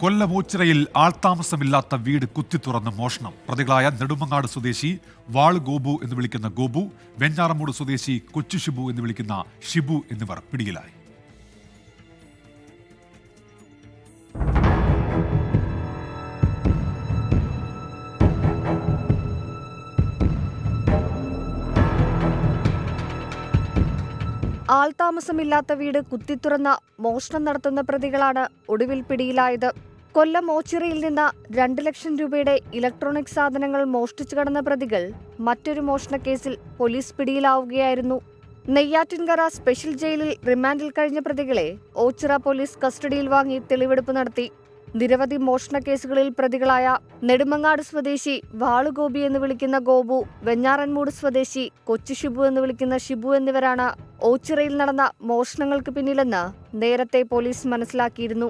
കൊല്ലം ഓച്ചിറയിൽ ആൾതാമസമില്ലാത്ത വീട് കുത്തിത്തുറന്ന് മോഷണം. പ്രതികളായ നെടുമങ്ങാട് സ്വദേശി വാള് ഗോപു എന്ന് വിളിക്കുന്ന ഗോപു, വെഞ്ഞാറമൂട് സ്വദേശി കൊച്ചു ഷിബു എന്ന് വിളിക്കുന്ന ഷിബു എന്നിവർ പിടിയിലായി. ആൾതാമസമില്ലാത്ത വീട് കുത്തിത്തുറന്ന മോഷണം നടത്തുന്ന പ്രതികളാണ് ഒടുവിൽ പിടിയിലായത്. കൊല്ലം ഓച്ചിറയിൽ നിന്ന് 2 ലക്ഷം രൂപയുടെ ഇലക്ട്രോണിക് സാധനങ്ങൾ മോഷ്ടിച്ചു കടന്ന പ്രതികൾ മറ്റൊരു മോഷണക്കേസിൽ പോലീസ് പിടിയിലാവുകയായിരുന്നു. നെയ്യാറ്റിൻകര സ്പെഷ്യൽ ജയിലിൽ റിമാൻഡിൽ കഴിഞ്ഞ പ്രതികളെ ഓച്ചിറ പോലീസ് കസ്റ്റഡിയിൽ വാങ്ങി തെളിവെടുപ്പ് നടത്തി. നിരവധി മോഷണ കേസുകളിൽ പ്രതികളായ നെടുമങ്ങാട് സ്വദേശി വാളുഗോപി എന്ന് വിളിക്കുന്ന ഗോപു, വെഞ്ഞാറൻമൂട് സ്വദേശി കൊച്ചു ഷിബു എന്ന് വിളിക്കുന്ന ഷിബു എന്നിവരാണ് ഓച്ചിറയിൽ നടന്ന മോഷണങ്ങൾക്ക് പിന്നിലെന്ന് നേരത്തെ പോലീസ് മനസ്സിലാക്കിയിരുന്നു.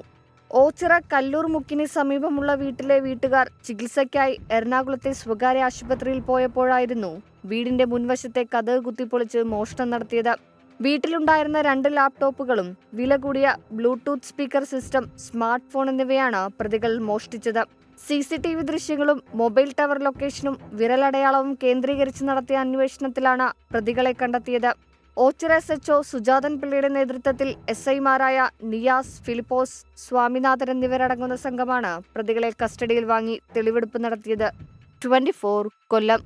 ഓച്ചിറ കല്ലൂർ മുക്കിന് സമീപമുള്ള വീട്ടിലെ വീട്ടുകാർ ചികിത്സയ്ക്കായി എറണാകുളത്തെ സ്വകാര്യ ആശുപത്രിയിൽ പോയപ്പോഴായിരുന്നു വീടിന്റെ മുൻവശത്തെ കതക് കുത്തിപ്പൊളിച്ച് മോഷണം നടത്തിയത്. വീട്ടിലുണ്ടായിരുന്ന 2 ലാപ്ടോപ്പുകളും വില കൂടിയ Bluetooth speaker system, smart phone എന്നിവയാണ് പ്രതികൾ മോഷ്ടിച്ചത്. CCTV ദൃശ്യങ്ങളും മൊബൈൽ ടവർ ലൊക്കേഷനും വിരലടയാളവും കേന്ദ്രീകരിച്ച് നടത്തിയ അന്വേഷണത്തിലാണ് പ്രതികളെ കണ്ടെത്തിയത്. ഓച്ചിറ SHO സുജാതൻ പിള്ളയുടെ നേതൃത്വത്തിൽ SIമാരായ നിയാസ്, ഫിലിപ്പോസ്, സ്വാമിനാഥൻ എന്നിവരടങ്ങുന്ന സംഘമാണ് പ്രതികളെ കസ്റ്റഡിയിൽ വാങ്ങി തെളിവെടുപ്പ് നടത്തിയത്. 24 കൊല്ലം.